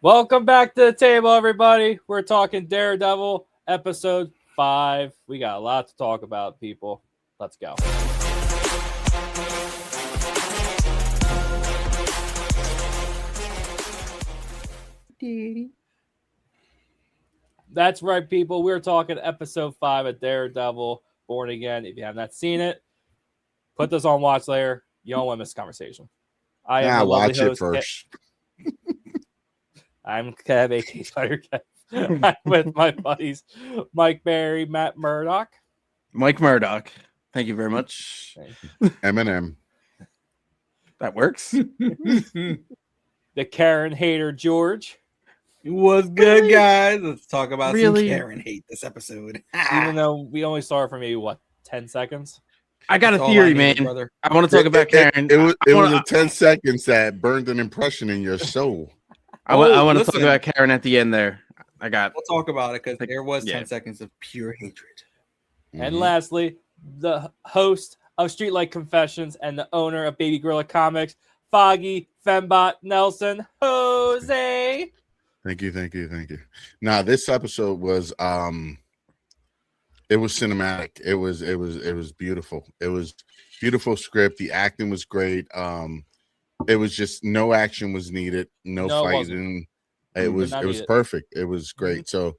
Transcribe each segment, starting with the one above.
Welcome back to the table, everybody. We're talking Daredevil, episode 5. We got a lot to talk about, people. Let's go. That's right, people. We're talking episode 5 of Daredevil, Born Again. If you have not seen it, put this on watch later. You don't want to miss the conversation. I am the lovely watch it host, first. I'm Kev, aka Spider Kev. I'm with my buddies, Mike Berry, Matt Murdoch. Mike Murdoch. Thank you very much. Eminem. That works. The Karen hater, George. What's good, guys? Let's talk about some Karen hate this episode. Even though we only saw her for maybe, 10 seconds? I got a theory, man. Brother. I want to talk about Karen. It was a 10 seconds that burned an impression in your soul. I want to talk about Karen at the end there. We'll talk about it because there was 10 seconds of pure hatred. And lastly, the host of Streetlight Confessions and the owner of Baby Gorilla Comics, Foggy Fembot Nelson Jose. Thank you. Now, this episode was it was cinematic. It was beautiful. It was beautiful script. The acting was great. It was just no action was needed, no fighting. It was perfect. It was great. So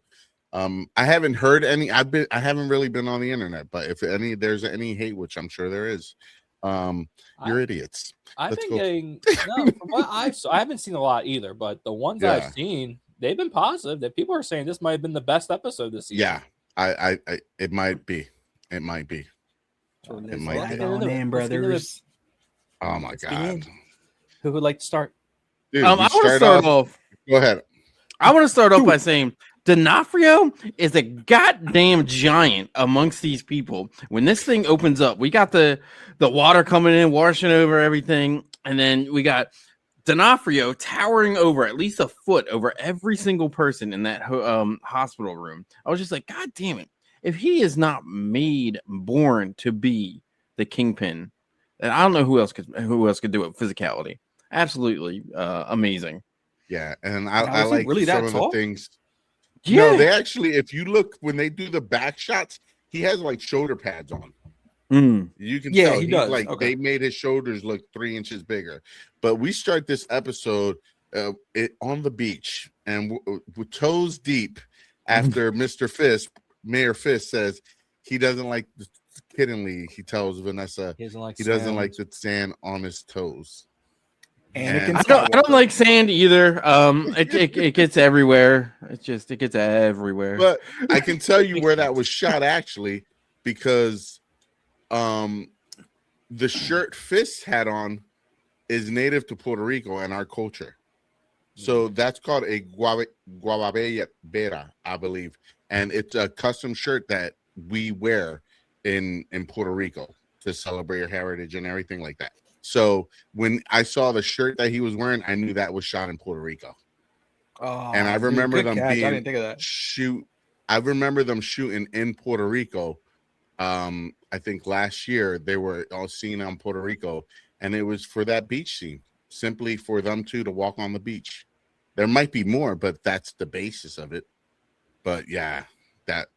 I haven't heard any. I haven't really been on the internet, but if there's any hate, which I'm sure there is, you're idiots. I've been getting from what I haven't seen a lot either, but the ones I've seen, they've been positive. That people are saying this might have been the best episode this season. Yeah, I it might be. It might be. It might be. On in, brothers. Oh my god. Who would like to start? Dude, I want to start off. Go ahead. I want to start off by saying D'Onofrio is a goddamn giant amongst these people. When this thing opens up, we got the water coming in, washing over everything, and then we got D'Onofrio towering over at least a foot over every single person in that hospital room. I was just like, God damn it! If he is not born to be the Kingpin, then I don't know who else could do it. Physicality, absolutely amazing. Yeah, and I like really some that of tall? the things. Yeah. No, they actually, if you look when they do the back shots, he has like shoulder pads on. You can tell he does. Like they made his shoulders look 3 inches bigger. But we start this episode on the beach and with toes deep after Mayor Fisk says he doesn't like the kiddingly. He tells Vanessa he doesn't like the sand on his toes. And I don't like sand either. It gets everywhere. It gets everywhere. But I can tell you where that was shot actually, because the shirt Fisk had on is native to Puerto Rico and our culture. So that's called a guababera, I believe, and it's a custom shirt that we wear in Puerto Rico to celebrate your heritage and everything like that. So when I saw the shirt that he was wearing, I knew that was shot in Puerto Rico. Oh, and I remember them I didn't think of that. I remember them shooting in Puerto Rico. I think last year they were all seen on Puerto Rico, and it was for that beach scene, simply for them to walk on the beach. There might be more, but that's the basis of it. But yeah, that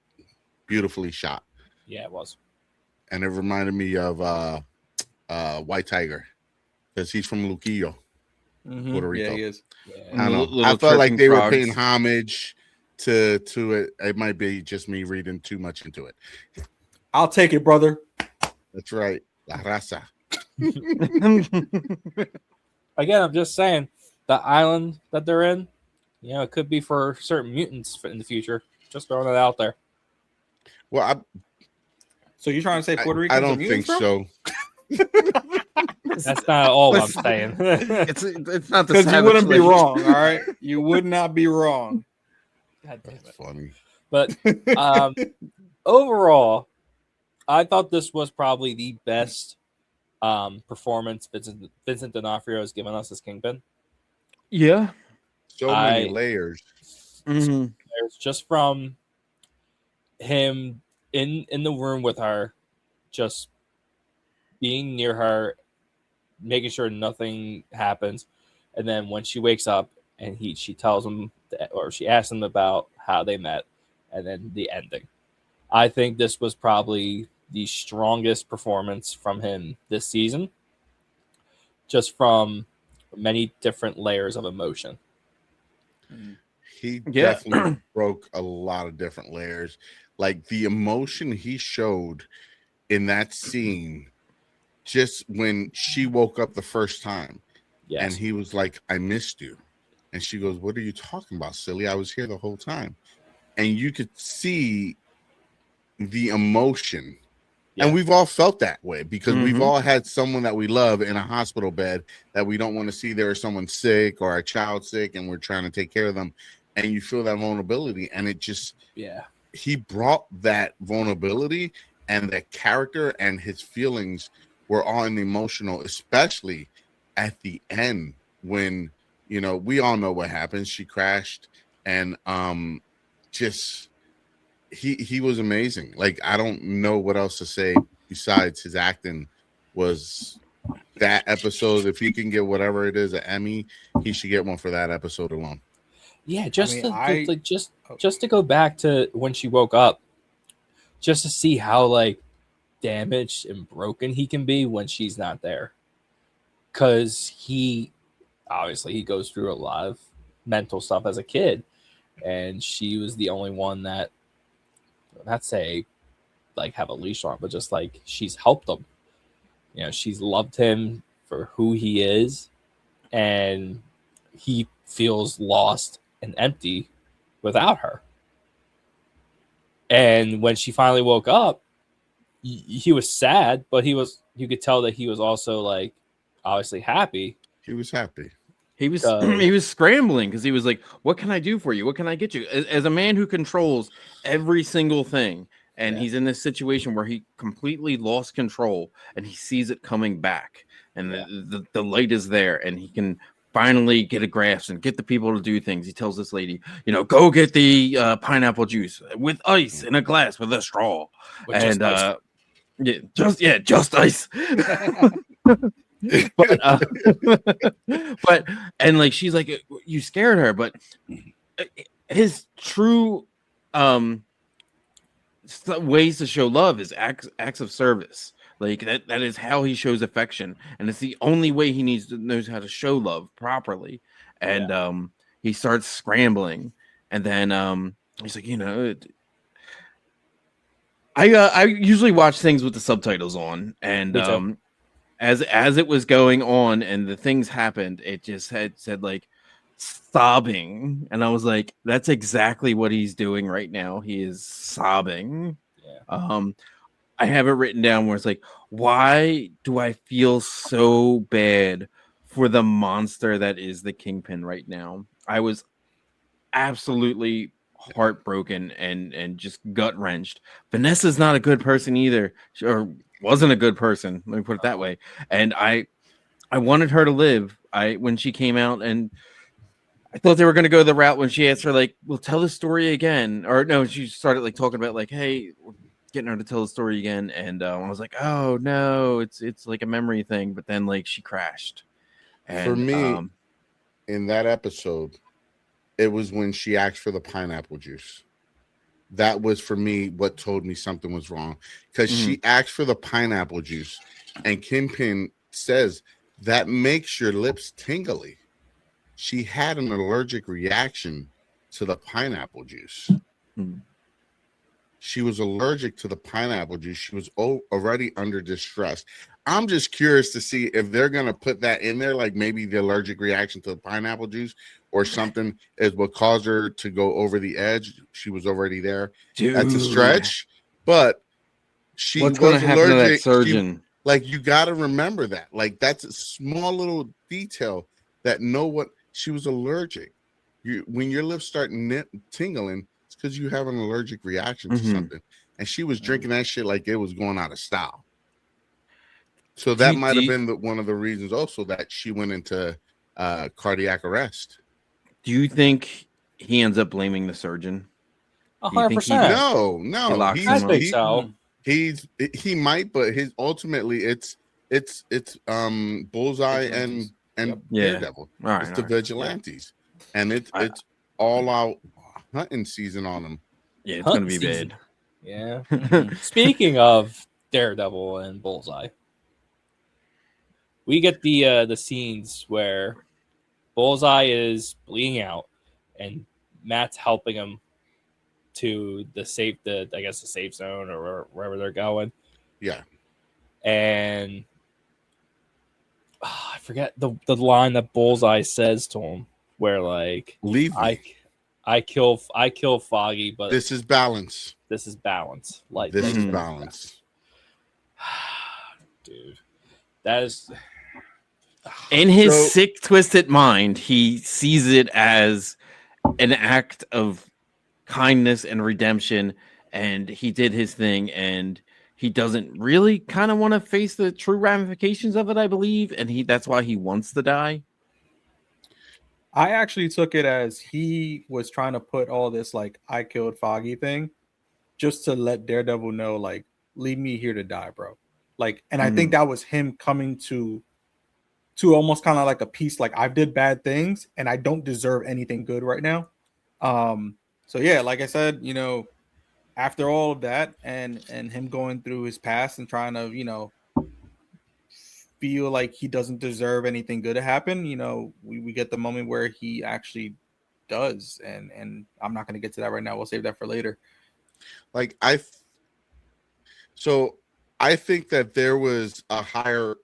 beautifully shot. Yeah, it was. And it reminded me of White Tiger, because he's from Luquillo, Puerto Rico. Yeah, he is. I don't know. I felt like they were paying homage to it. It might be just me reading too much into it. I'll take it, brother. That's right. La raza. Again, I'm just saying the island that they're in, it could be for certain mutants in the future. Just throwing it out there. Well, so you're trying to say Puerto Rico? I don't think so. That's not all I'm saying. It's not because you wouldn't be wrong. All right, you would not be wrong. God damn it. That's funny. But overall, I thought this was probably the best performance Vincent D'Onofrio has given us as Kingpin. Yeah, so many layers. There's just from him in the room with her, just being near her, making sure nothing happens, and then when she wakes up and she tells him that, or she asks him about how they met, and then the ending. I think this was probably the strongest performance from him this season, just from many different layers of emotion. He Yeah. definitely broke a lot of different layers. Like the emotion he showed in that scene, just when she woke up the first time, Yes. and he was like, "I missed you," and she goes, "What are you talking about, silly? I was here the whole time." And you could see the emotion. Yeah. And we've all felt that way because we've Mhm. all had someone that we love in a hospital bed that we don't want to see there, someone sick or a child sick, and we're trying to take care of them. And you feel that vulnerability. And it just, Yeah. he brought that vulnerability, and that character and his feelings were all in the emotional, especially at the end when, you know, we all know what happened. She crashed, and just he was amazing. Like, I don't know what else to say besides his acting was that episode. If he can get whatever it is, an Emmy, he should get one for that episode alone. Yeah, just mean, to just to go back to when she woke up, just to see how like damaged and broken he can be when she's not there. Cause he obviously he goes through a lot of mental stuff as a kid, and she was the only one that, not say like have a leash on, but just like she's helped him. You know, she's loved him for who he is, and he feels lost and empty without her. And when she finally woke up, he was sad, but you could tell that he was also like obviously happy. He was happy. He was Because- he was scrambling because he was like, "What can I do for you? What can I get you?" As a man who controls every single thing, and Yeah. he's in this situation where he completely lost control, and he sees it coming back, and Yeah. the light is there, and he can finally get a grasp and get the people to do things. He tells this lady, you know, go get the pineapple juice with ice in a glass with a straw, With just and ice. just ice. but but and like she's like, you scared her, but his true ways to show love is acts of service. Like that is how he shows affection, and it's the only way he knows how to show love properly. And he starts scrambling, and then he's like, you know, I usually watch things with the subtitles on, and Me too. as it was going on and the things happened, it just had said like sobbing, and I was like, that's exactly what he's doing right now. He is sobbing. Yeah. I have it written down where it's like, why do I feel so bad for the monster that is the Kingpin right now? I was absolutely heartbroken and just gut wrenched. Vanessa's not a good person either, or wasn't a good person. Let me put it that way. And I wanted her to live. When she came out, and I thought they were going to go the route when she asked her like, "Well, tell the story again," or no, she started like talking about like, "Hey, we're getting her to tell the story again," and I was like, "Oh no, it's like a memory thing." But then like she crashed. And For me, in that episode, it was when she asked for the pineapple juice. That was for me what told me something was wrong, because she asked for the pineapple juice, and Kingpin says that makes your lips tingly. She had an allergic reaction to the pineapple juice. She was allergic to the pineapple juice. She was already under distress. I'm just curious to see if they're going to put that in there, like maybe the allergic reaction to the pineapple juice or something is what caused her to go over the edge. She was already there. dude, That's a stretch, but she what's going was to happen to that allergic. surgeon? Like, you got to remember that. Like, that's a small little detail that she was allergic. When your lips start tingling, it's because you have an allergic reaction to something. And she was drinking that shit like it was going out of style. So that might have been one of the reasons also that she went into cardiac arrest. Do you think he ends up blaming the surgeon? 100%. No. I think so. He might, but ultimately it's Bullseye and Yep. Daredevil. All right, it's the vigilantes. and it's all out hunting season on him. Yeah, it's gonna be season. bad. Yeah. Speaking of Daredevil and Bullseye, we get the scenes where Bullseye is bleeding out, and Matt's helping him to the safe zone or wherever they're going. Yeah. And I forget the line that Bullseye says to him, where like, Leave me. I kill Foggy, but This is balance. this is balance. Like This is Mhm. balance. dude, that is In his So- sick, twisted mind, he sees it as an act of kindness and redemption, and he did his thing, and he doesn't really kind of want to face the true ramifications of it, I believe, and that's why he wants to die. I actually took it as he was trying to put all this like I killed Foggy thing just to let Daredevil know, like, leave me here to die, bro. Like, and I think that was him coming to almost kind of like a piece, like I did bad things and I don't deserve anything good right now. So yeah, like I said, you know, after all of that and him going through his past and trying to, you know, feel like he doesn't deserve anything good to happen, you know, we get the moment where he actually does, and I'm not going to get to that right now. We'll save that for later. Like I think that there was a higher,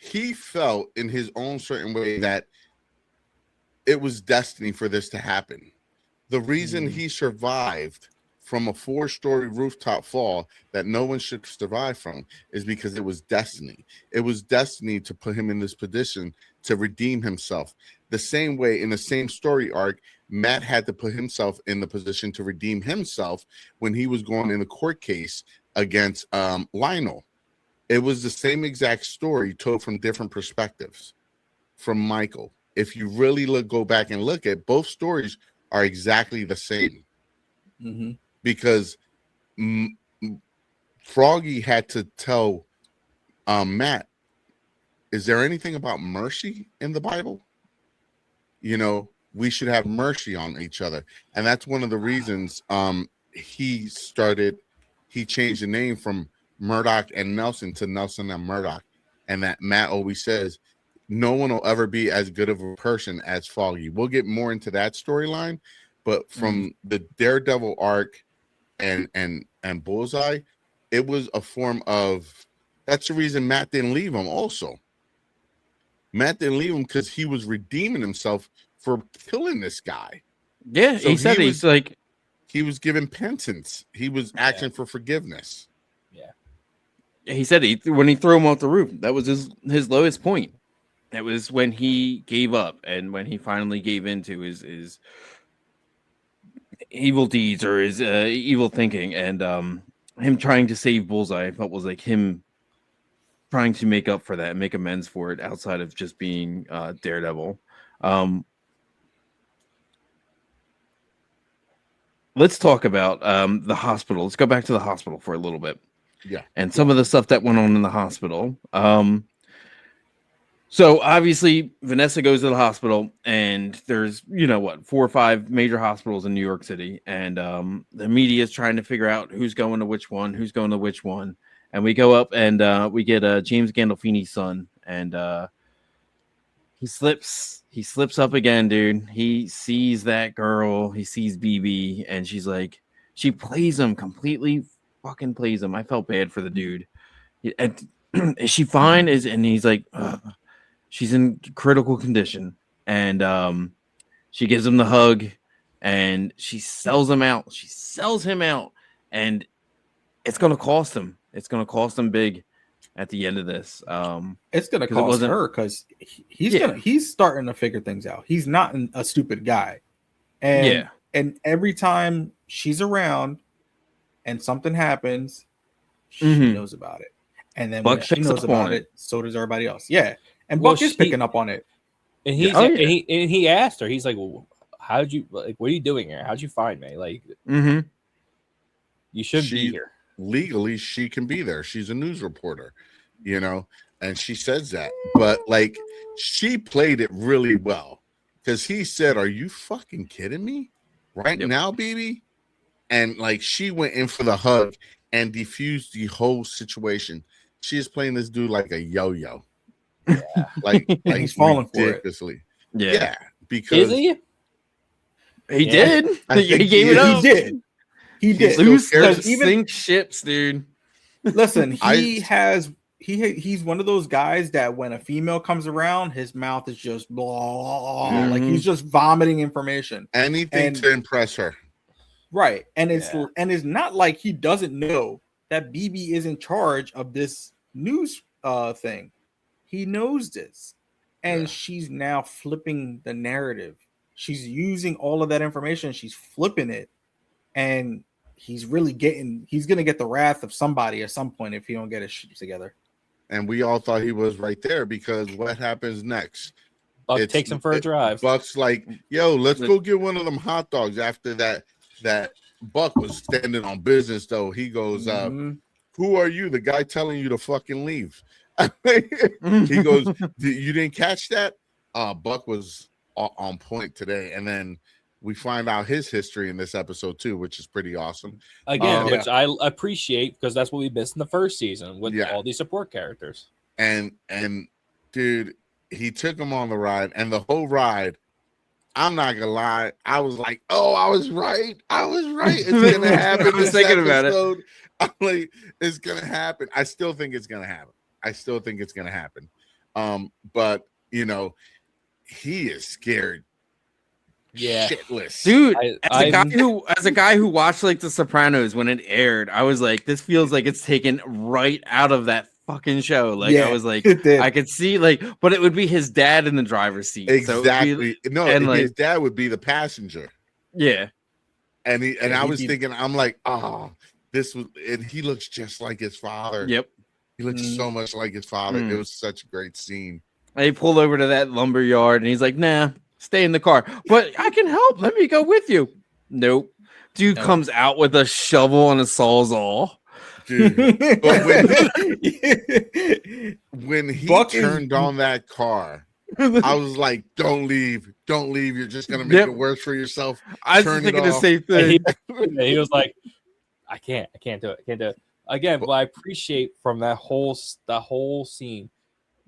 he felt in his own certain way that it was destiny for this to happen. The reason he survived from a 4-story rooftop fall that no one should survive from is because it was destiny. It was destiny to put him in this position to redeem himself. The same way, in the same story arc, Matt had to put himself in the position to redeem himself when he was going in a court case against Lionel. It was the same exact story told from different perspectives from Michael. If you really go back and look at both stories are exactly the same. Mm-hmm. Because Froggy had to tell Matt, is there anything about mercy in the Bible? You know, we should have mercy on each other. And that's one of the reasons he changed the name from Murdoch and Nelson to Nelson and Murdoch. And that Matt always says, no one will ever be as good of a person as Foggy. We'll get more into that storyline, but from the Daredevil arc and Bullseye, it was a form of, that's the reason Matt didn't leave him. Also, Matt didn't leave him because he was redeeming himself for killing this guy. Yeah, So he said he's like, he was giving penance. He was asking for forgiveness. he said when he threw him off the roof, that was his lowest point. That was when he gave up and when he finally gave into his evil deeds or his evil thinking, and him trying to save Bullseye, I felt was like him trying to make up for that and make amends for it outside of just being Daredevil. Let's talk about the hospital. Let's go back to the hospital for a little bit. Yeah. And some of the stuff that went on in the hospital. So obviously Vanessa goes to the hospital, and there's 4 or 5 major hospitals in New York City, and the media is trying to figure out who's going to which one, and we go up and we get James Gandolfini's son, and he slips up again, dude. He sees that girl, he sees BB, and she plays him completely, fucking plays him. I felt bad for the dude. Is she fine? And he's like, ugh. She's in critical condition, and she gives him the hug, and she sells him out. She sells him out, and it's gonna cost him. It's gonna cost him big at the end of this. It's gonna cost her because he's starting to figure things out. He's not a stupid guy, and every time she's around and something happens, she knows about it, and then when she knows about it, so does everybody else. Yeah. And Buck is picking up on it. And he asked her, he's like, well, how'd you, like, what are you doing here? How'd you find me? Like, you should be here. Legally, she can be there. She's a news reporter, and she says that. But, like, she played it really well. because he said, "Are you fucking kidding me? Right now, baby?" And like she went in for the hug and diffused the whole situation. She is playing this dude like a yo-yo, like He's falling for it. ridiculously. Yeah. Yeah, Is because he? He Yeah. did. I He think gave he it is. up. He did. still Loose scared to to- even- sink ships, dude. Listen, I- he's one of those guys that when a female comes around, his mouth is just blah, like Mhm. he's just vomiting information. anything And- to impress her. Right. And it's Yeah. not like he doesn't know that BB is in charge of this news thing. He knows this. And Yeah. she's now flipping the narrative. She's using all of that information, she's flipping it, and he's gonna get the wrath of somebody at some point if he don't get his shit together. And we all thought he was right there because what happens next? Buck It's- takes him for a drive. Buck's like, "Yo, let's go get one of them hot dogs." After that Buck was standing on business though. He goes, Mhm. "Who are you? The guy telling you to fucking leave." He goes, "You didn't catch that?" Buck was on point today. And then we find out his history in this episode too, which is pretty awesome. Again, Yeah. which I appreciate because that's what we missed in the first season with Yeah. all these support characters. And dude, he took him on the ride, and the whole ride, I'm not gonna lie, I was like, "Oh, I was right. It's gonna happen." I was this thinking about it. episode." I'm like, it's gonna happen. I still think it's gonna happen. But you know, he is scared Yeah. shitless, Dude, I- as a guy who watched like The Sopranos when it aired, I was like, this feels like it's taken right out of that fucking show. Like Yeah, I was like, it did. I could see like, but it would be his dad in the driver's seat. So it would be- Exactly. No, and, his like- dad would be the passenger. yeah. And Yeah, I he'd was be- thinking, I'm like, "Oh, this was," and he looks just like his father. Yep. He looks so much like his father. Mm. It was such a great scene. And he pulled over to that lumber yard and he's like, nah, stay in the car. But I can help. Let me go with you. Nope. Dude Nope. comes out with a shovel and a sawzall. Dude, but when he Buck is- turned on that car, I was like, don't leave. You're just gonna make Yep. it worse for yourself. I was Turn it thinking the off. same And thing. he was like, I can't do it. Again, but I appreciate from the whole scene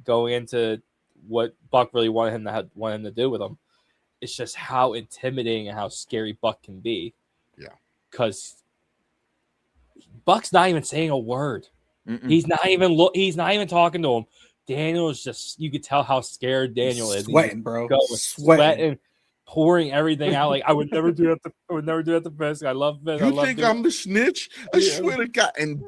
going into what Buck really wanted him to do with him. It's just how intimidating and how scary Buck can be. Yeah. Because Buck's not even saying a word. Mm-mm. He's not even talking to him. Daniel is just, you could tell how scared Daniel is. He's sweating, bro. going, Sweating. sweating, pouring everything out. Like, I would never do that to Fisk. I love Fisk. I You love think doing- I'm the snitch? I Yeah. swear to God. And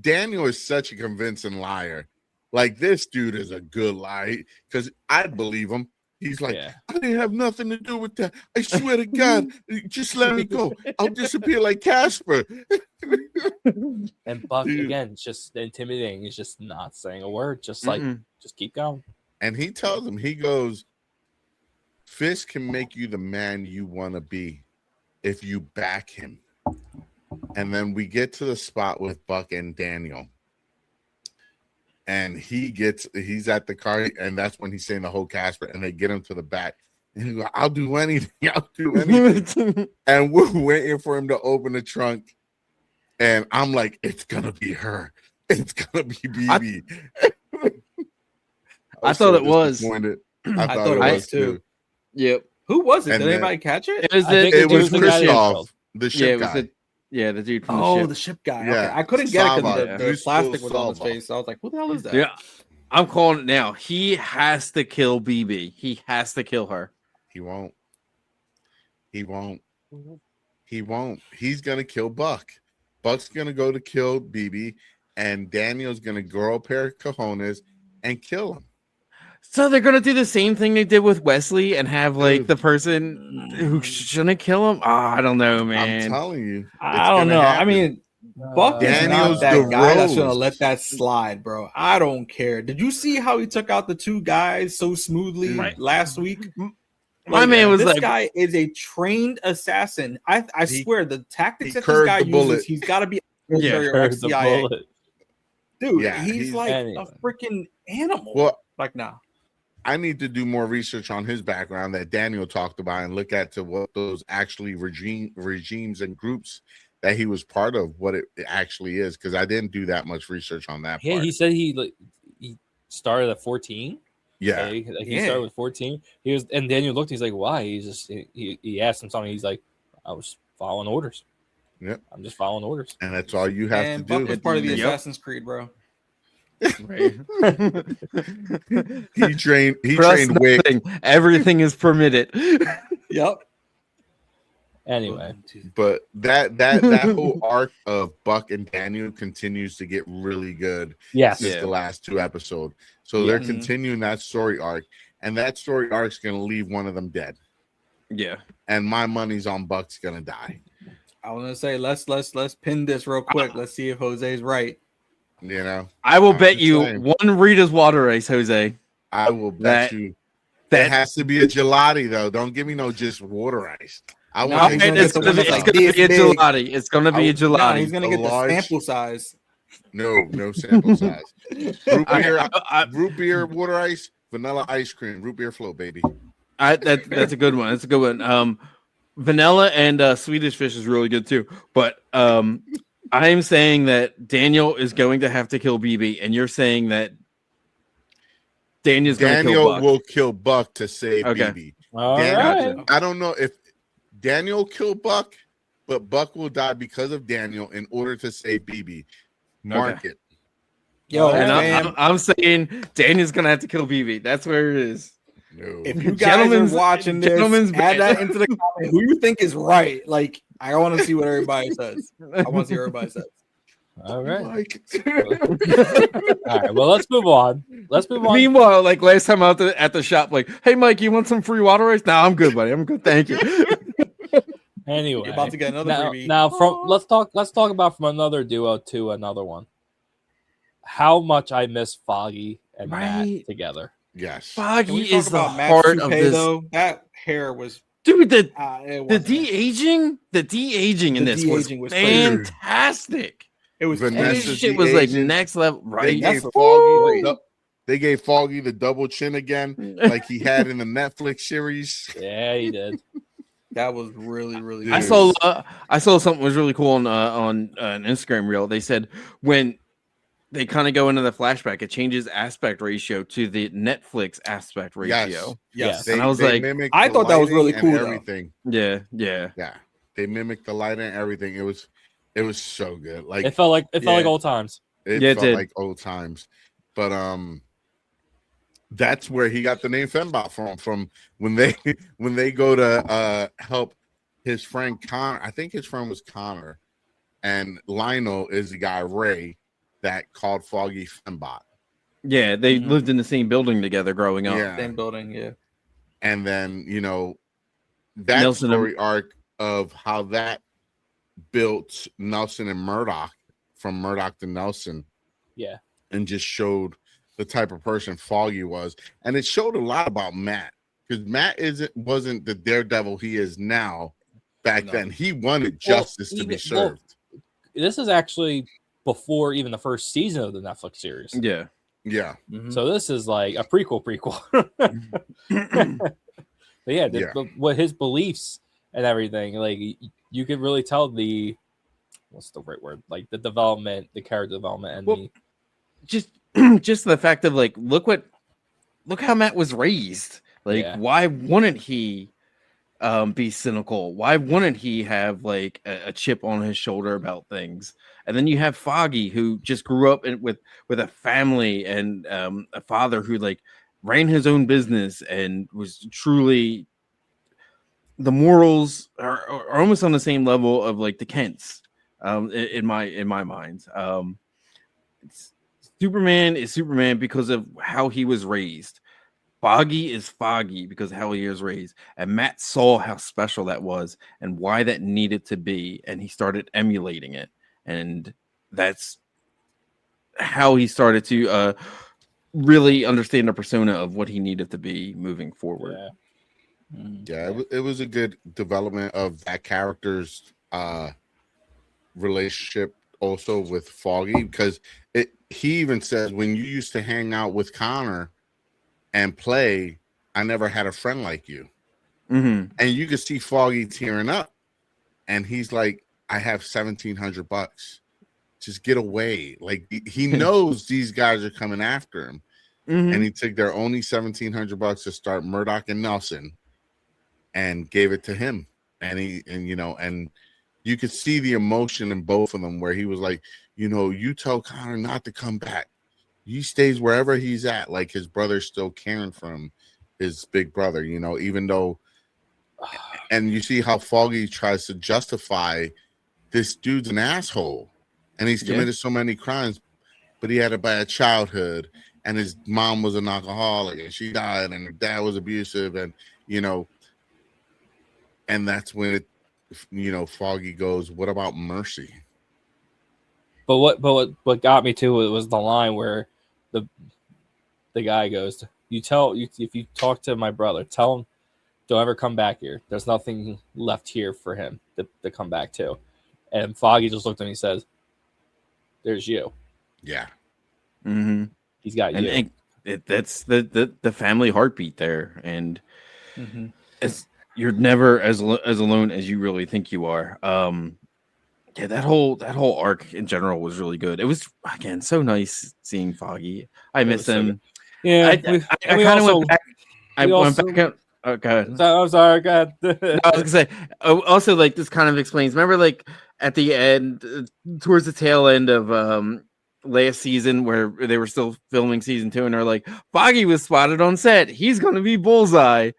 Daniel is such a convincing liar. Like, this dude is a good liar because I'd believe him. He's like, Yeah. I didn't have nothing to do with that. I swear to God, just let me go. I'll disappear like Casper. And Buck, Dude. again, it's just intimidating. He's just not saying a word. Just like, Mm-mm. just keep going. And he tells him, he goes, Fisk can make you the man you want to be if you back him. And then we get to the spot with Buck and Daniel. And he's at the car, and that's when he's saying the whole Casper, and they get him to the back. And he goes, I'll do anything. And we're waiting for him to open the trunk. And I'm like, it's gonna be her. It's gonna be BB. I thought it was. disappointed. I I thought it was too. Yep. Who was it? And Did then- anybody catch it? It was I the, think It was the guy in the Christoph, the yeah, ship it was guy. the dude from Oh, the the ship. ship guy. Yeah. Okay. I couldn't get it because Saba. the Who's plastic still was on his Saba? face. So I was like, "What the hell is that?" Yeah. I'm calling it now. He has to kill BB. He has to kill her. He won't. He's gonna kill Buck. Buck's gonna go to kill BB, and Daniel's gonna grow a pair of cojones and kill him. So they're gonna do the same thing they did with Wesley and have like Dude. the person who shouldn't kill him. Oh, I don't know, I'm man. telling you. I don't know. I mean, Buck is Daniel's not that guy that's DeRose. gonna let that slide, bro. I don't care. Did you see how he took out the two guys so smoothly Right. last week? My man was this like, guy is a trained assassin. I He- swear the tactics he that this curved guy the bullet. uses, he's got to be a Yeah, military or Heard the CIA. bullet. Dude. Yeah, he's he's- like Anyway. a freaking animal. Well, Like, nah. I need to do more research on his background that Daniel talked about and look at to what those actually regimes and groups that he was part of, what it actually is, because I didn't do that much research on that Yeah, part. he said he started at 14. Yeah. Like he started with 14. He was, and Daniel looked. He's like, "Why?" He's just he asked him something. He's like, "I was following orders. Yep. I'm just following orders." And that's all you have And to Buck do. was part of the Yep. Assassin's Creed, bro. Right. He trained Trust Wick. nothing. Everything is permitted. Yep. Anyway, But that whole arc of Buck and Daniel continues to get really good yes, since Yeah. the last 2 episodes. So Yeah. they're Mhm. continuing that story arc, and that story arc's gonna leave one of them dead. Yeah. And my money's on Buck's gonna die. I was gonna say let's pin this real quick. Let's see if Jose's right. You know, I will I'm bet just you saying. one Rita's water ice, Jose. I will bet That- you that- it has to be a gelati though. Don't give me no just water ice. I No, want he's it gonna to It's get the be gonna one be, that's it's like gonna this be a big. gelati. It's gonna be a No, No, gelati. he's gonna A get the large- sample size. no sample size. Root beer, I- root beer, water ice, vanilla ice cream, root beer float, baby. That's a good one. That's a good one. Vanilla and Swedish fish is really good too. But I am saying that Daniel is going to have to kill BB, and you're saying that Daniel's going to kill Daniel Buck. will kill Buck to save Okay. BB. all Daniel, right. I don't know if Daniel killed Buck, but Buck will die because of Daniel in order to save BB. Mark it. Yo, And fam, I'm saying Daniel's going to have to kill BB. That's where it is. No. if you guys are Gentlemen's- watching this, gentlemen's add bet. that into the comment. Who you think is right? Like, I want to see what everybody says. I want to see what everybody says. All right. Like, All right. Well, let's move on. Let's move on. Meanwhile, like last time out at the shop, like, hey Mike, you want some free water ice? Nah, I'm good, buddy. I'm good. Thank you. Anyway, You're about to get another freebie. now let's talk about from another duo to another one. How much I miss Foggy and Matt Right. together. yes. Can Foggy we talk is the about Matt's heart of toupee, this. though? That hair was Dude, the it the wasn't- de-aging in The this was de-aging was crazy. fantastic. It was Vanessa- And crazy. this shit was like de-aging. next level, They right? gave That's Foggy Woo! they gave Foggy the double chin again, like he had in the Netflix series. Yeah, he did. That was really, really. Dude. I good. saw something was really cool on an Instagram reel. They said when they kind of go into the flashback, it changes aspect ratio to the Netflix aspect ratio. Yes. And I was like, mimicked I the thought that was lighting really and cool, though. Everything. Yeah. Yeah, they mimicked the lighting and everything. It was so good. Like It felt like Yeah. old times. it Yeah, it felt did. like old times. But that's where he got the name Fembot from when they go to help his friend Connor. I think his friend was Connor, and Lionel is the guy Ray that called Foggy Fembot. Yeah, they Mhm. lived in the same building together growing up. Yeah. Same building, yeah. And then that Nelson and- story arc of how that built Nelson and Murdoch, from Murdoch to Nelson, Yeah. and just showed the type of person Foggy was, and it showed a lot about Matt, because Matt wasn't the daredevil he is now. Back No. then, he wanted justice to be served. This is actually before even the first season of the Netflix series. Yeah. Yeah, Mhm. So this is like a prequel. But yeah, Yeah. what his beliefs and everything, like you could really tell what's the right word? Like the development, the character development, and Well, just the fact of like, look how Matt was raised. Like, Yeah. why wouldn't he be cynical? Why wouldn't he have like a chip on his shoulder about things? And then you have Foggy, who just grew up with a family and a father who like ran his own business and was truly, the morals are almost on the same level of like the Kents, in my mind. Superman is Superman because of how he was raised. Foggy is Foggy because of how he was raised. And Matt saw how special that was and why that needed to be. And he started emulating it. And that's how he started to really understand the persona of what he needed to be moving forward. yeah. yeah. It was a good development of that character's relationship also with Foggy, because he even says when you used to hang out with Connor, and play I Never Had a Friend Like You. Mm-hmm. And you could see Foggy tearing up. And he's like, I have $1,700. Just get away. Like, he knows these guys are coming after him. Mm-hmm. And he took their only $1,700 to start Murdoch and Nelson and gave it to him. And and you could see the emotion in both of them where he was like, you tell Connor not to come back. He stays wherever he's at. Like, his brother's still caring for him, his big brother, even though. And you see how Foggy tries to justify this dude's an asshole and he's committed so many crimes, but he had a bad childhood and his mom was an alcoholic and she died and her dad was abusive and and that's when Foggy goes, what about mercy? But what got me to it was the line where the guy goes, if you talk to my brother, tell him don't ever come back here. There's nothing left here for him to come back to. And Foggy just looked at me and says, there's you. Yeah. Mm-hmm. He's got you. That's the family heartbeat there. And you're never as alone as you really think you are. That whole arc in general was really good. It was, again, so nice seeing Foggy. I miss him. Yeah. I kind of went back. I went back. Oh, go ahead. I'm sorry. Go ahead. No, I was gonna say. Also, like, this kind of explains. Remember, like, at the end, towards the tail end of last season, where they were still filming season 2, and they're like, Foggy was spotted on set. He's gonna be Bullseye.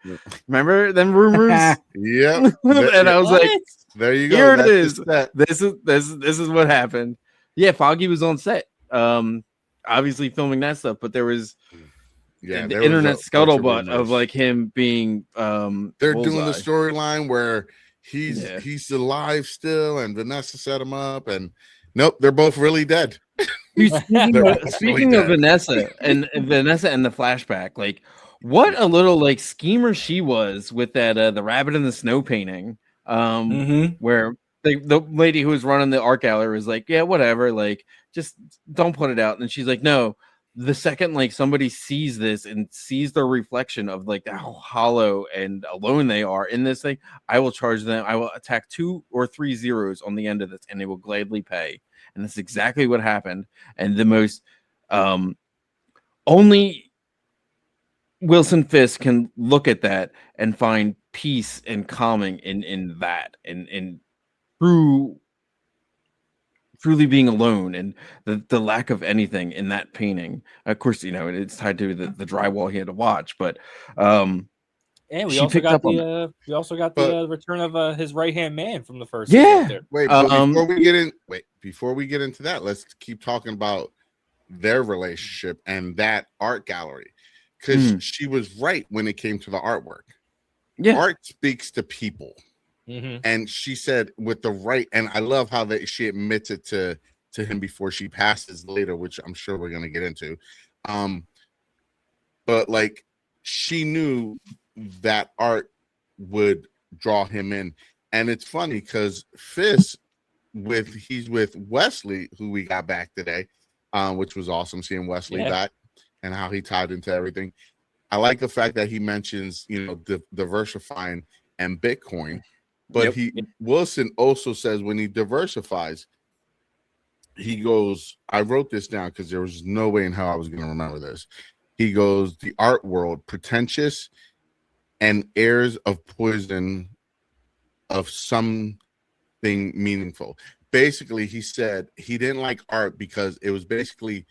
Remember them rumors? Yep. And I was like, there you go. Here it is. This is what happened. Yeah, Foggy was on set. Obviously filming that stuff, but there was. Yeah, the internet scuttlebutt of like him being they're doing the storyline where he's alive still and Vanessa set him up and nope, they're both really dead. Speaking of Vanessa and the flashback, like, what a little like schemer she was with that the rabbit in the snow painting, where the lady who was running the art gallery was like, yeah, whatever, like, just don't put it out. And she's like, no. The second like somebody sees this and sees their reflection of like how hollow and alone they are in this thing, I will charge them. I will attack 2 or 3 zeros on the end of this, and they will gladly pay. And that's exactly what happened. And the most only Wilson Fisk can look at that and find peace and calming in that, and through truly being alone and the lack of anything in that painting. Of course, it's tied to the drywall he had to watch, but and we also got the return of his right hand man from the first. Yeah. Wait, before we get into that, let's keep talking about their relationship and that art gallery, because she was right when it came to the artwork. Yeah, art speaks to people. And she said with the right, and I love how she admits it to him before she passes later, which I'm sure we're going to get into. But like, she knew that art would draw him in. And it's funny because Fisk, he's with Wesley, who we got back today, which was awesome seeing Wesley back and how he tied into everything. I like the fact that he mentions, diversifying and Bitcoin. But Wilson also says when he diversifies, he goes, I wrote this down because there was no way in hell I was going to remember this. He goes, the art world, pretentious and heirs of poison of something meaningful. Basically, he said he didn't like art because it was basically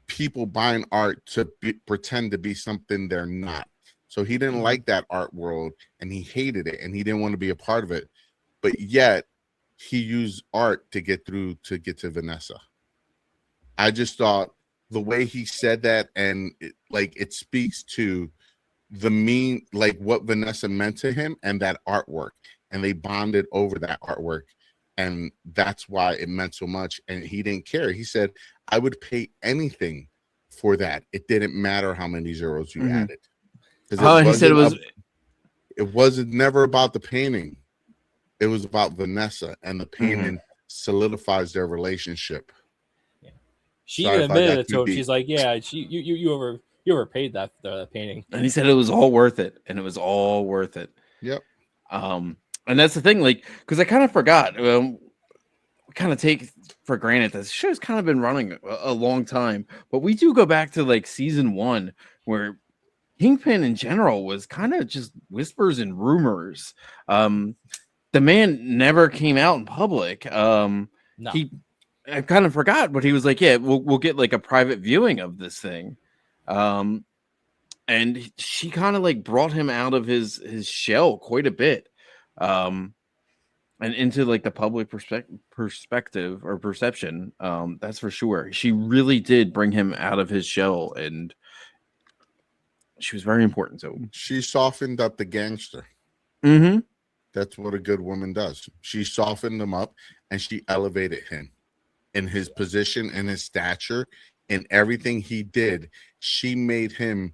people buying art to pretend to be something they're not. So he didn't like that art world and he hated it and he didn't want to be a part of it. But yet he used art to get to Vanessa. I just thought the way he said that, and it speaks to what Vanessa meant to him and that artwork. And they bonded over that artwork. And that's why it meant so much. And he didn't care. He said, I would pay anything for that. It didn't matter how many zeros you added. He said it wasn't never about the painting. It was about Vanessa, and the painting solidifies their relationship. Yeah. She even admitted it to him. She's like, "Yeah, you You overpaid that painting. And he said it was all worth it, and it was all worth it. Yep. And that's the thing, like, because I kind of forgot. We kind of take for granted that this show's kind of been running a long time, but we do go back to like season 1, where Kingpin in general was kind of just whispers and rumors. The man never came out in public. No. I kind of forgot, but he was like, "Yeah, we'll get like a private viewing of this thing." And she kind of like brought him out of his shell quite a bit, and into like the public perspective or perception. That's for sure. She really did bring him out of his shell, and she was very important to him. She softened up the gangster. Mm-hmm. That's what a good woman does. She softened him up and she elevated him in his position, in his stature, in everything he did. She made him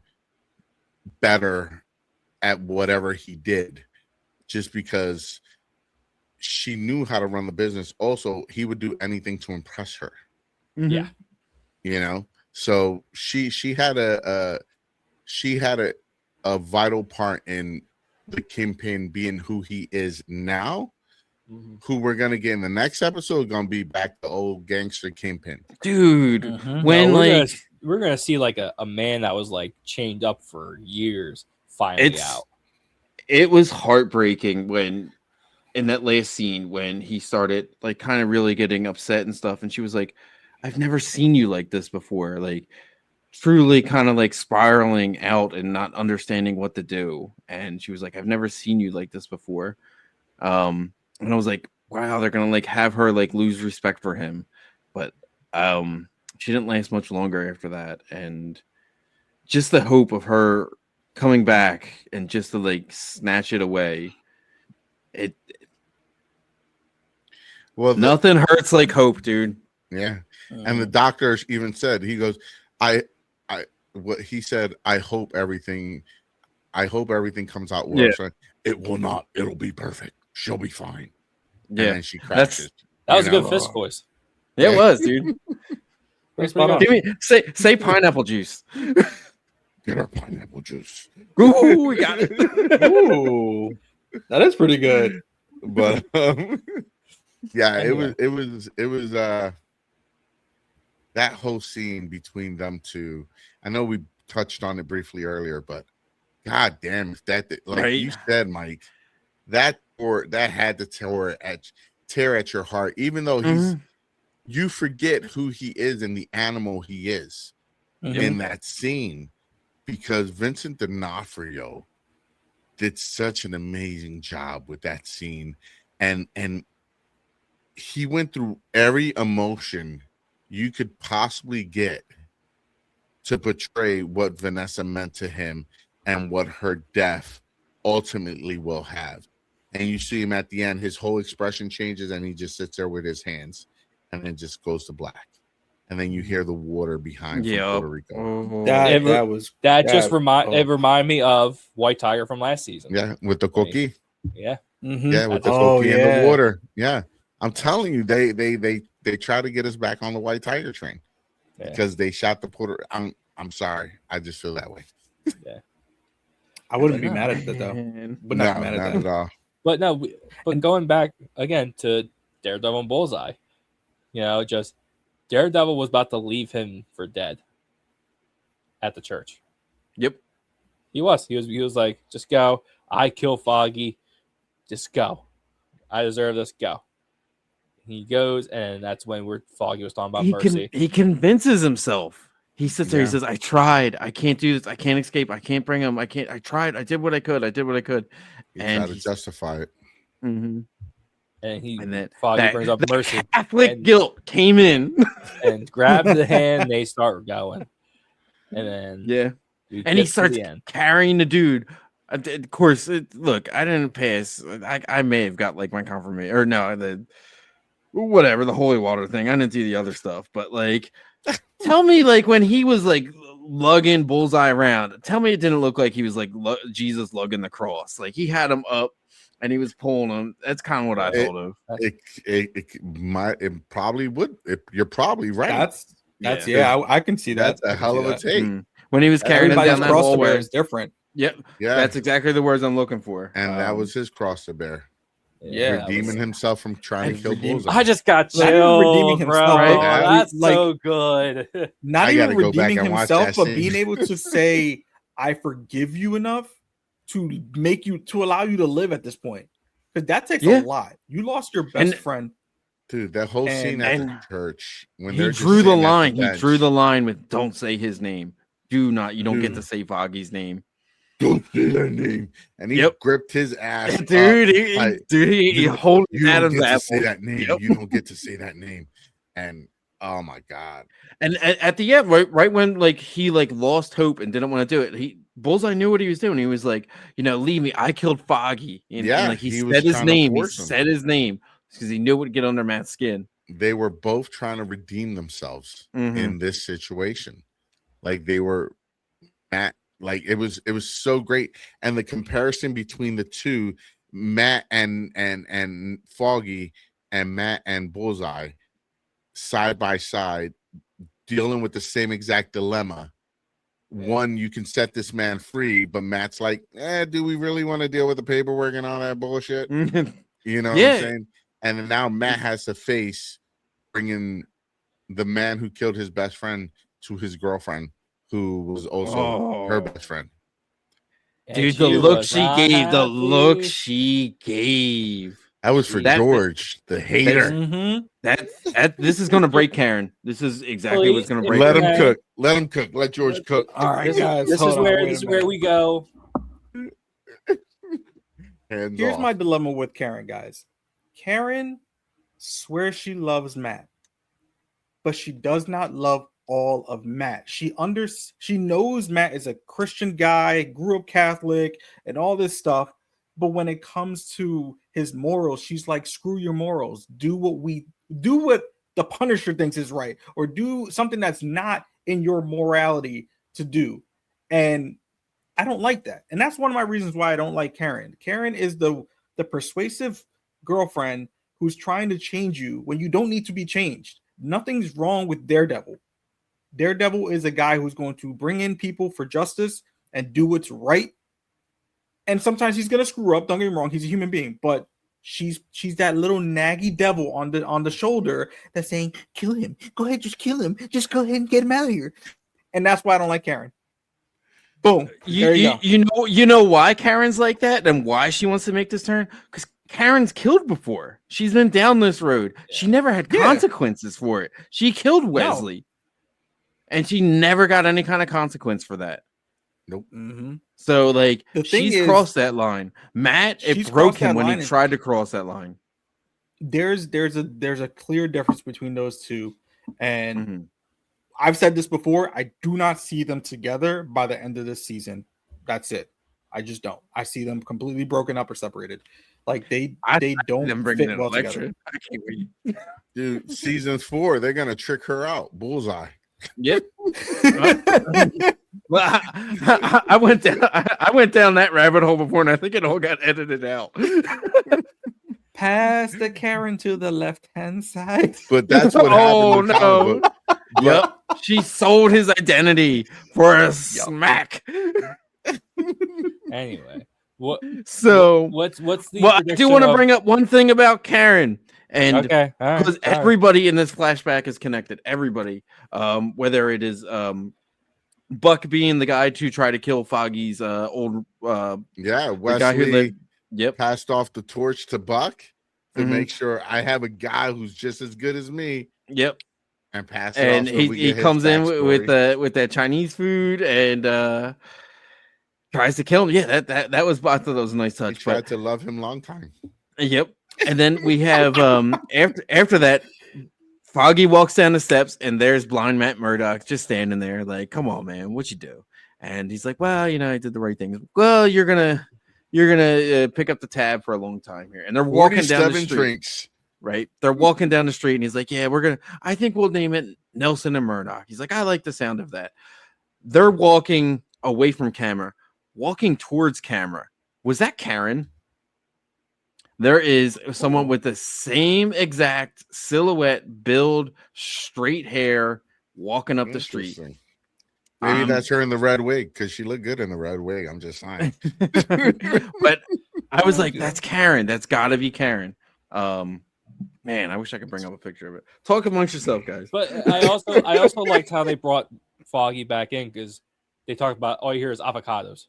better at whatever he did just because she knew how to run the business. Also, he would do anything to impress her. Mm-hmm. Yeah. You know, so she had a vital part in the Kingpin being who he is now. Mm-hmm. Who we're gonna get in the next episode gonna be back to old gangster Kingpin, Dude. Mm-hmm. When we're gonna see like a man that was like chained up for years finally out. It was heartbreaking when in that last scene when he started like kind of really getting upset and stuff, and she was like, "I've never seen you like this before," like truly kind of like spiraling out and not understanding what to do. And she was like, "I've never seen you like this before." And I was like, wow, they're gonna like have her like lose respect for him. But she didn't last much longer after that. And just the hope of her coming back and just to like snatch it away. Nothing hurts like hope, dude. Yeah. And the doctor even said, he goes, what he said, I hope everything comes out well. Yeah. It will not. It'll be perfect. She'll be fine. Yeah. And then she crashes. That was a good fist voice. Yeah, it was, dude. Give me say pineapple juice. Get our pineapple juice. Ooh, we got it. Ooh, that is pretty good. But yeah, anyway. it was that whole scene between them two. I know we touched on it briefly earlier, but god damn, if that like right. You said, Mike, that had to tear at your heart, even though you forget who he is and the animal he is in that scene, because Vincent D'Onofrio did such an amazing job with that scene, and he went through every emotion you could possibly get to portray what Vanessa meant to him and what her death ultimately will have. And you see him at the end, his whole expression changes and he just sits there with his hands and then just goes to black. And then you hear the water behind from Puerto Rico. It reminded me of White Tiger from last season. Yeah, with the coqui. Yeah. Mm-hmm. Yeah, with the coqui in the water. Yeah. I'm telling you, they try to get us back on the White Tiger train because they shot the Puerto. I'm sorry, I just feel that way. Yeah, I wouldn't be mad at that though. But not mad at that at all. But no, but going back again to Daredevil and Bullseye, just Daredevil was about to leave him for dead at the church. Yep, he was. He was like, just go. I kill Foggy. Just go. I deserve this. Go. He goes, and that's when Foggy was talking about mercy. He convinces himself. He sits there. He says, "I tried. I can't do this. I can't escape. I can't bring him. I can't. I tried. I did what I could. He tried to justify it. Mm-hmm. And then Foggy brings up mercy. Catholic guilt came in and grabbed the hand. And they start going, and then and he starts carrying the dude. Of course, look, I didn't pass. I may have got like my confirmation or no the. Whatever, the holy water thing. I didn't do the other stuff, but like, tell me, like, when he was like lugging Bullseye around, tell me it didn't look like he was like Jesus lugging the cross. Like he had him up and he was pulling him. That's kind of what I thought of. It probably would. You're probably right. That's I can see that. That's a hell of a take. when he was carrying him Everybody's down that cross to bear hallway. is different. Yep, Yeah, that's exactly the words I'm looking for. and that was his cross to bear. Yeah, Redeeming himself from trying to kill Bullseye. I just got Not even redeeming chilled, himself, bro. right? That's Like- so good. Not I even gotta go back redeeming and watch himself, that but scene. being able to say, "I forgive you" enough to allow you to live at this point, because that takes Yeah. a lot. You lost your best And- friend. Dude, that whole scene at And the church when He they're just drew the sitting at line. He bench. drew the line with "Don't say his name. Do not. You don't get to Dude. say Foggy's name." Don't say that name. And he Yep. gripped his ass. Dude, up, he like, he you holds don't Adam's get to apple. say that name. Yep. You don't get to say that name. And oh my god. And at the end, right when like he like lost hope and didn't want to do it, Bullseye knew what he was doing. He was like, leave me. I killed Foggy. And Yeah, like he he was said his trying to name. He force him. said his name because he knew it would get under Matt's skin. They were both trying to redeem themselves Mhm. in this situation. Like they were Matt, like it was so great. And the comparison between the two, Matt and Foggy and Matt and Bullseye, side by side, dealing with the same exact dilemma. One, you can set this man free, but Matt's like, do we really want to deal with the paperwork and all that bullshit? You know what Yeah. I'm saying? And then now Matt has to face bringing the man who killed his best friend to his girlfriend, who was also her best friend. Dude, the look she gave, the look she gave. That was for That- George, the hater. Mm-hmm. This is gonna break Karen. This is exactly what's gonna break Let her. him Okay. cook. Let him cook. Let George cook. All right, This, guys. this hold is on, where wait a this is where minute. we go. Hands Here's off. my dilemma with Karen, guys. Karen swears she loves Matt, but she does not love all of Matt. She knows Matt is a Christian guy, grew up Catholic, and all this stuff. But when it comes to his morals, she's like, screw your morals. Do what the Punisher thinks is right, or do something that's not in your morality to do. And I don't like that. And that's one of my reasons why I don't like Karen. Karen is the persuasive girlfriend who's trying to change you when you don't need to be changed. Nothing's wrong with Daredevil. Daredevil is a guy who's going to bring in people for justice and do what's right. And sometimes he's going to screw up. Don't get me wrong. He's a human being, but she's that little naggy devil on the shoulder that's saying, kill him. Go ahead. Just kill him. Just go ahead and get him out of here. And that's why I don't like Karen. Boom. There you go. You know why Karen's like that and why she wants to make this turn? Because Karen's killed before. She's been down this road. She never had consequences for it. She killed Wesley. And she never got any kind of consequence for that. Nope. Mm-hmm. So like The thing she's is, crossed that line. Matt, it she's broke crossed that him when he line and- tried to cross that line. There's a clear difference between those two. And Mhm. I've said this before. I do not see them together by the end of this season. That's it. I just don't. I see them completely broken up or separated. Like they don't Them bringing fit in well Electra. together. I can't wait. Dude, season 4, they're gonna trick her out. Bullseye. Yep. Well, I went down. I went down that rabbit hole before, and I think it all got edited out. Pass the Karen to the left-hand side. But that's what Oh, happened in comic book. But Yep. She sold his identity for a smack. Anyway, what? So, What's the? well, I do prediction want to of- bring up one thing about Karen, and Okay, all right, because all right. everybody in this flashback is connected. Everybody, whether it is Buck being the guy to try to kill Foggy's old yeah, the guy who Wesley lived. Yep. passed off the torch to Buck to Mhm. make sure I have a guy who's just as good as me Yep. and pass it And off. So we he get his comes in backstory. with that Chinese food and tries to kill him. Yeah, that was, I thought that was a nice He touch. tried But to love him long time. yep. And then we have after that, Foggy walks down the steps and there's blind Matt Murdock just standing there like, come on, man, what you do? And he's like, well, I did the right thing. Well, you're gonna pick up the tab for a long time here. And they're walking down the 47 street. drinks. Right? They're walking down the street and he's like, yeah, I think we'll name it Nelson and Murdoch. He's like, I like the sound of that. They're walking away from camera, walking towards camera. Was that Karen? There is someone with the same exact silhouette, build, straight hair, walking up the street. Interesting. Maybe that's her in the red wig because she looked good in the red wig. I'm just saying. But I was like, that's Karen. That's got to be Karen. Man, I wish I could bring up a picture of it. Talk amongst yourself, guys. But I also liked how they brought Foggy back in because they talked about all you hear is avocados,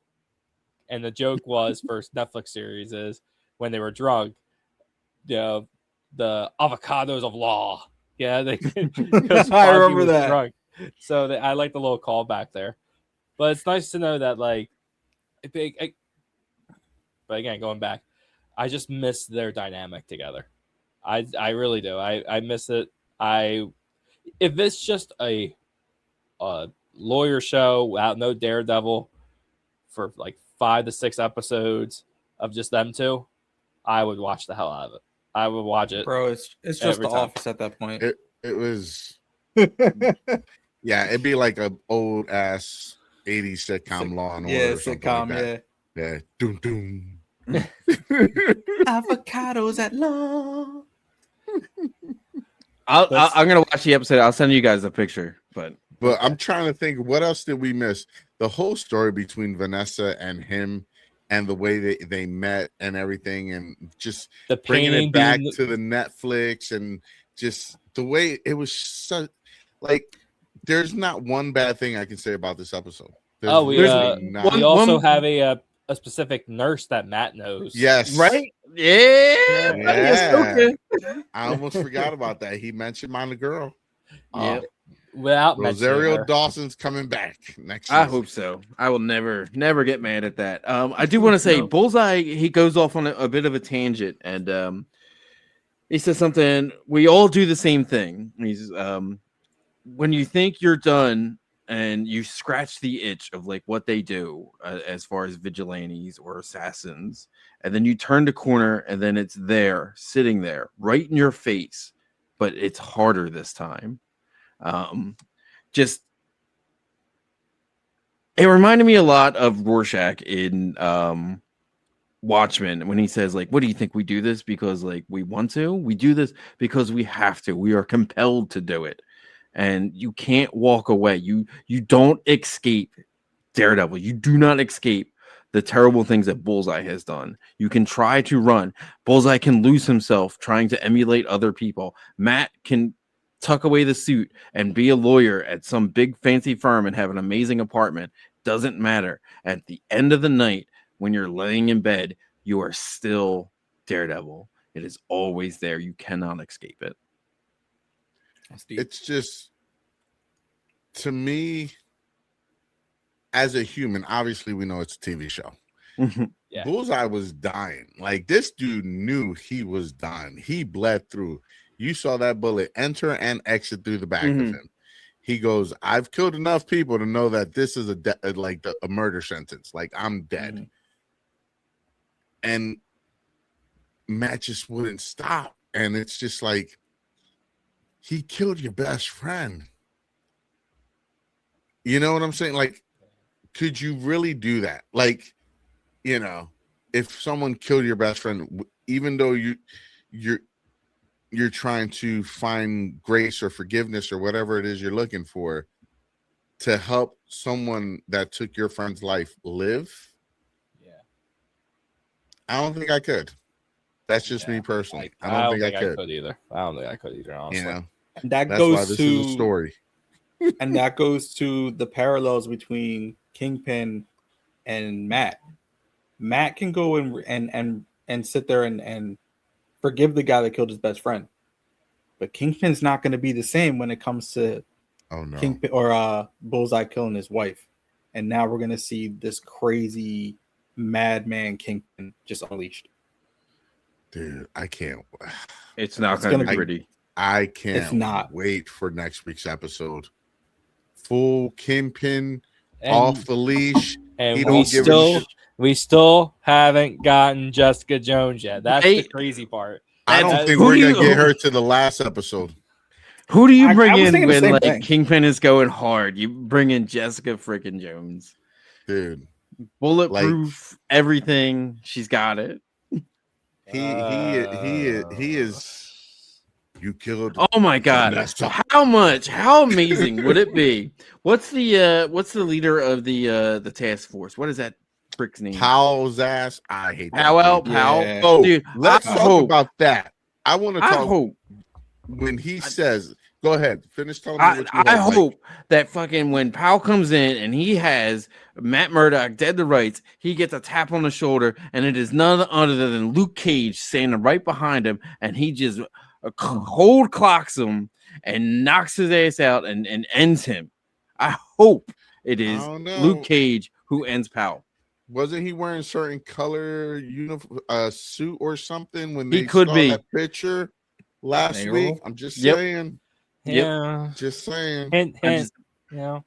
and the joke was first Netflix series is when they were drunk, the avocados of law. Yeah, they I remember that. drunk. So I like the little callback there. But it's nice to know that but again, going back, I just miss their dynamic together. I really do. I miss it. If it's just a lawyer show without no Daredevil for like 5 to 6 episodes of just them two, I would watch the hell out of it. I would watch it, bro. It's just The Office at that point. It was, yeah. It'd be like a old ass 80s sitcom, Law and Order. Yeah, or something sitcom. like that. Yeah, doom doom. Avocados at law. I'm gonna watch the episode. I'll send you guys a picture. But I'm trying to think, what else did we miss? The whole story between Vanessa and him, and the way they met and everything, and just the bringing it back to the Netflix, and just the way it was so, like, there's not one bad thing I can say about this episode. We also have a specific nurse that Matt knows. Yes. Right? Yeah. I almost forgot about that. He mentioned my girl. Yeah. Without Rosario Dawson's coming back next season. I hope so. I will never get mad at that. I do want to say Bullseye, he goes off on a bit of a tangent, and he says something. We all do the same thing. He's when you think you're done and you scratch the itch of like what they do as far as vigilantes or assassins, and then you turn the corner and then it's there, sitting there, right in your face, but it's harder this time. Just it reminded me a lot of Rorschach in Watchmen when he says, like, what do you think, we do this because like we want to? We do this because we have to. We are compelled to do it. And you can't walk away. You don't escape Daredevil. You do not escape the terrible things that Bullseye has done. You can try to run. Bullseye can lose himself trying to emulate other people. Matt can tuck away the suit and be a lawyer at some big fancy firm and have an amazing apartment. Doesn't matter. At the end of the night, when you're laying in bed, you are still Daredevil. It is always there. You cannot escape it. It's just, to me, as a human, obviously we know it's a TV show. Yeah. Bullseye was dying. Like, this dude knew he was dying. He bled through. You saw that bullet enter and exit through the back of him. He goes, I've killed enough people to know that this is a murder sentence. Like, I'm dead. And Matt just wouldn't stop. And it's just like, he killed your best friend. You know what I'm saying? Like, could you really do that? Like, you know, if someone killed your best friend, even though you're trying to find grace or forgiveness or whatever it is you're looking for to help someone that took your friend's life live. Yeah. I don't think I could. That's just me personally. I don't think I could either. I don't think I could either, honestly. You know? And that's why goes this to is a story. And that goes to the parallels between Kingpin and Matt. Matt can go and sit there and forgive the guy that killed his best friend. But Kingpin's not going to be the same when it comes to Kingpin or Bullseye killing his wife. And now we're going to see this crazy madman Kingpin just unleashed. Dude, I can't. It's not going to be pretty. I can't wait for next week's episode. Full Kingpin off the leash. And we still haven't gotten Jessica Jones yet. That's the crazy part. I don't think we're going to get her to the last episode. Who do you bring in when like Kingpin is going hard? You bring in Jessica freaking Jones. Dude. Bulletproof, everything. She's got it. He is You killed. Oh my god! Vanessa. How amazing would it be? What's the leader of the task force? What is that prick's name? Powell's ass. I hate that. Powell. dude. Powell. Yeah. Oh, Dude, let's I talk hope- about that. I want to I talk hope. when he says, "Go ahead, finish telling me what you I hope." hope that fucking when Powell comes in and he has Matt Murdock dead to rights, he gets a tap on the shoulder, and it is none other than Luke Cage standing right behind him, and he just cold clocks him and knocks his ass out and ends him. I hope it is don't know. Luke Cage who ends Powell. Wasn't he wearing certain color suit or something when He they could saw be. that picture last Mayoral? week? I'm just Yep. saying. Yep. Yeah. Just saying. Hint, I'm hint. just- You know.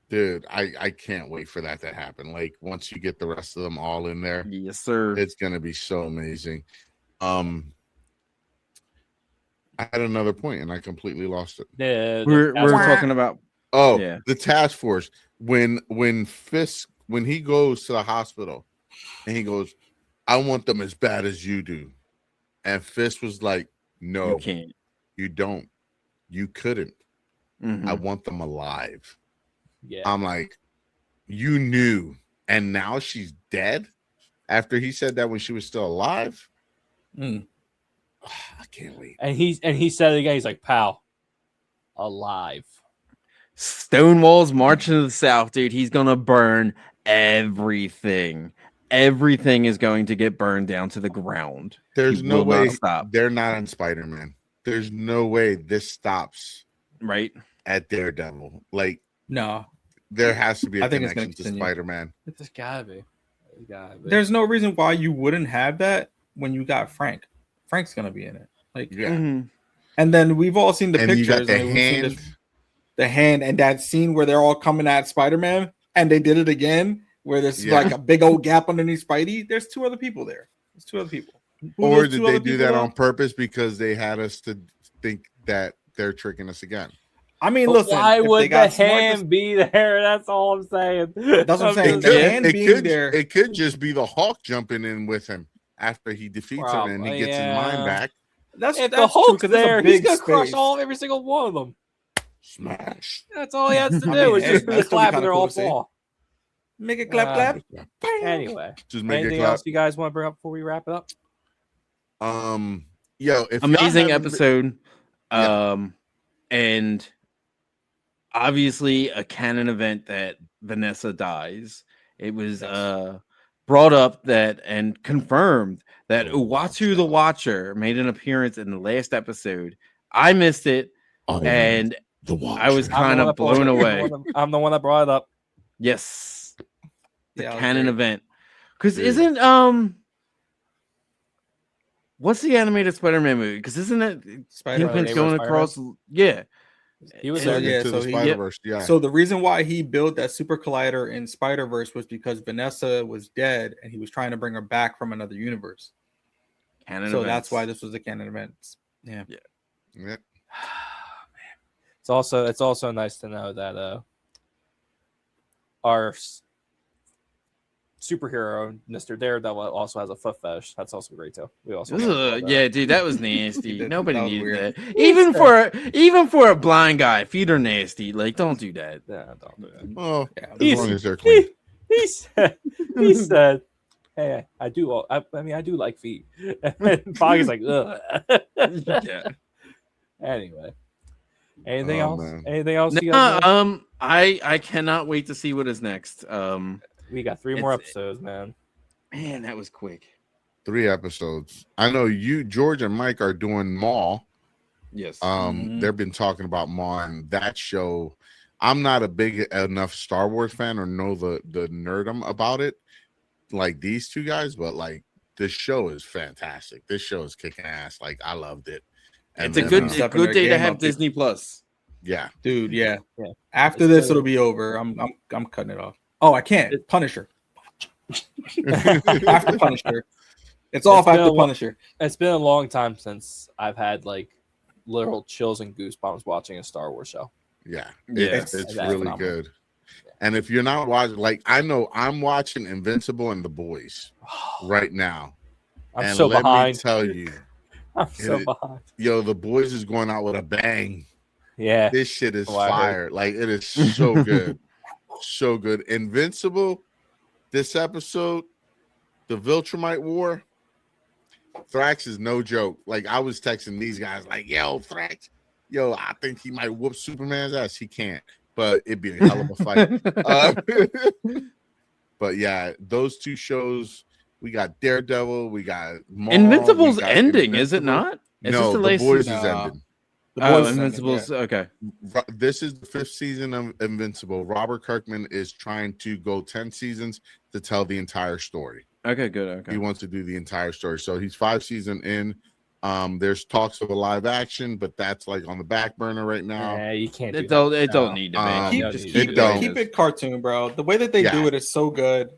Dude, I can't wait for that to happen. Like once you get the rest of them all in there, Yes, sir. it's gonna be so amazing. I had another point and I completely lost it. We're that's why- talking about Oh, Yeah. the task force. When Fisk, when he goes to the hospital and he goes, I want them as bad as you do. And Fisk was like, no, you can't. you don't. You couldn't. Mhm. I want them alive. Yeah. I'm like, you knew. And now she's dead after he said that when she was still alive. Mm. I can't wait. And he said it again. He's like, "Pal, alive." Stonewall's marching to the south, dude. He's gonna burn everything. Everything is going to get burned down to the ground. There's He no will not way stop. they're not in Spider-Man. There's no way this stops Right? at Daredevil. Like No, there has to be a I think it's gonna connection to continue. Spider-Man. It's gotta be. It's gotta be. there's no reason why you wouldn't have that when you got Frank. Frank's gonna be in it. Like, Yeah. Mhm. and then we've all seen the And you got pictures. the I mean, we've seen hand. the hand, and that scene where they're all coming at Spider-Man, and they did it again, where there's Yeah. like a big old gap underneath Spidey. There's two other people there. There's two other people. Who Or those did two they other do people that are? on purpose because they had us to think that they're tricking us again? I mean, But listen. why if they would the got smart hand be there? That's all I'm saying. That's what I'm saying. It The could, hand it being could, there- it could just be the Hulk jumping in with him after he defeats him and he Probably, gets his yeah. mind back. That's If the true Hulk's because there's there, a he's big gonna crush space. every single one of them. Smash. That's all he has to do. I mean, is hey, just do the that'd still be clap kinda and they're cool all to see. fall. Make it clap, Uh, clap. Anyway, Just make it anything clap. else you guys want to bring up before we wrap it up? Yo, if y'all Amazing haven't episode. Yeah. And obviously a canon event that Vanessa dies. It was brought up that and confirmed that Uatu the Watcher made an appearance in the last episode. I missed it, and the I was kind of blown away. I'm the one that brought it up. Yes, the Yeah, canon okay. event. Because Dude. isn't what's the animated Spider-Man movie? Because isn't it Spider-Man. Kingpin's Neighbor going Spider-Man? across? Yeah, He was So, there. yeah, to so the he- Spider-Verse. Yeah. So the reason why he built that super collider in Spider-Verse was because Vanessa was dead and he was trying to bring her back from another universe. canon. So events. that's why this was the canon event. Yeah. Yeah. It's also nice to know that our superhero, Mr. Daredevil, also has a foot fetish. That's also great too. We also Ugh, yeah, dude, that was nasty. That- Nobody that was needed weird. that. Even for a blind guy, feet are nasty. Like, don't do that. Yeah, don't do that. Oh, Yeah. as long as they're clean. He said, "Hey, I do. I mean, I do like feet." And Foggy's like, "Ugh." Yeah. Anyway, anything Oh, else? man. Anything else? You guys know? I cannot wait to see what is next. We got 3 more it's- episodes, man. Man, that was quick. 3 episodes. I know you, George, and Mike are doing Maul. Yes. Mhm. They've been talking about Maul and that show. I'm not a big enough Star Wars fan or know the nerdum about it like these two guys, but like this show is fantastic. This show is kicking ass. Like I loved it. It's a then, good Stepping their day to game have up. Disney Plus. yeah. Dude, yeah. Yeah. After It's this, better. it'll be over. I'm cutting it off. Oh, I can't. Punisher. After Punisher. It's off been after a lo- Punisher. It's been a long time since I've had like literal chills and goosebumps watching a Star Wars show. Yeah. Yeah. It's That's really phenomenal. good. And if you're not watching, like I know I'm watching Invincible and The Boys right now. I'm and so let behind. me tell you, I'm so it. behind. Yo, The Boys is going out with a bang. Yeah. This shit is Oh, I heard. fire. Like, it is so good. So good. Invincible, this episode, the Viltrumite War, Thrax is no joke. Like, I was texting these guys, like, yo, Thrax, yo, I think he might whoop Superman's ass. He can't, but it'd be a hell of a fight. But yeah, those two shows, we got Daredevil, we got Maul, Invincible's we got ending, is it Invincible. not? Is No, this The latest Boys season? is Nah. ending. The Oh, boys Invincible's okay. This is the 5th season of Invincible. Robert Kirkman is trying to go 10 seasons to tell the entire story. Okay, good. Okay. He wants to do the entire story. So he's 5 seasons in. There's talks of a live action, but that's like on the back burner right now. Yeah, you can't do It that. don't need to be. Keep- Just keep- keep it. Keep it cartoon, bro. The way that they do it is so good.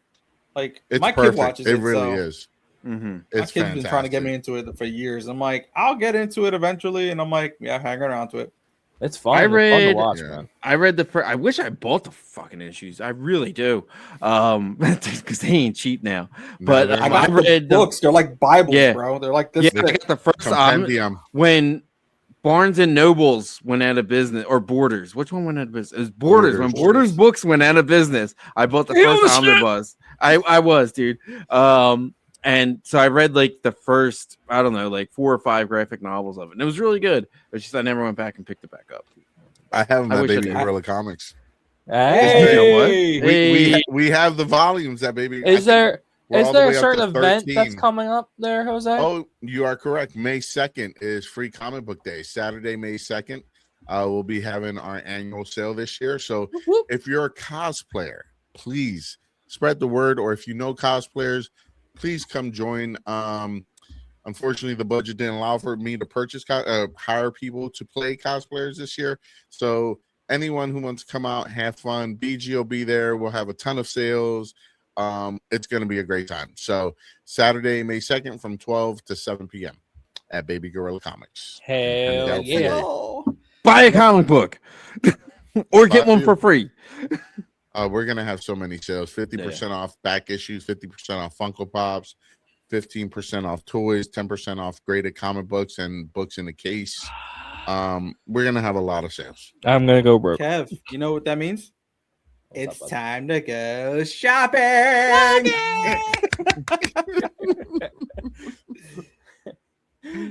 Like It's my perfect. kid watches It it. really so is. Mm-hmm. my It's kid's been trying to get me into it for years. I'm like, I'll get into it eventually, and I'm like, yeah, hang around to it. It's fun. I It's fun to read- watch, Yeah. man. I read the first. I wish I bought the fucking issues. I really do. Because they ain't cheap now. But they're I not. read the Books. They're like Bibles, Yeah. bro. They're like this. Yeah, thick. I got the first compendium. when Barnes and Nobles went out of business, or Borders. Which one went out of business? It was Borders. When Borders books went out of business, I bought the first omnibus. I was, dude. And so I read like the first, I don't know, like 4 or 5 graphic novels of it. And it was really good. It's just I never went back and picked it back up. I have I my wish I Baby did. Gorilla Comics. Hey, You know what? Hey. We have the volumes that baby. is there we're is all the there way a up certain to event that's 13. coming up there, Jose? Oh, you are correct. May 2nd is Free Comic Book Day. Saturday, May 2nd. We'll be having our annual sale this year. So Whoop, whoop. if you're a cosplayer, please spread the word. Or if you know cosplayers, please come join. Unfortunately, the budget didn't allow for me to purchase hire people to play cosplayers this year. So anyone who wants to come out, have fun, BG will be there. We'll have a ton of sales. It's going to be a great time. So Saturday, May 2nd from 12 to 7 p.m. at Baby Gorilla Comics. Hell And yeah. Buy a comic book or get Buy one a for free. We're going to have so many sales, 50% off back issues, 50% off Funko Pops, 15% off toys, 10% off graded comic books and books in the case. We're going to have a lot of sales. I'm gonna go broke. Kev, you know what that means? What's It's up, bud? time to go shopping.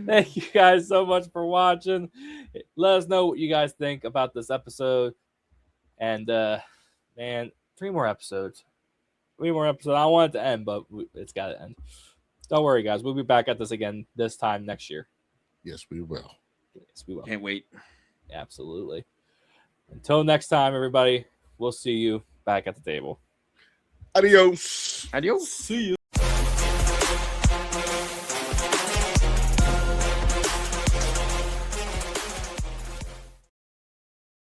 Thank you guys so much for watching. Let us know what you guys think about this episode. And man, 3 more episodes. 3 more episodes. I want it to end, but it's got to end. Don't worry, guys. We'll be back at this again this time next year. Yes, we will. Yes, we will. Can't wait. Absolutely. Until next time, everybody. We'll see you back at the table. Adios. Adios. See you.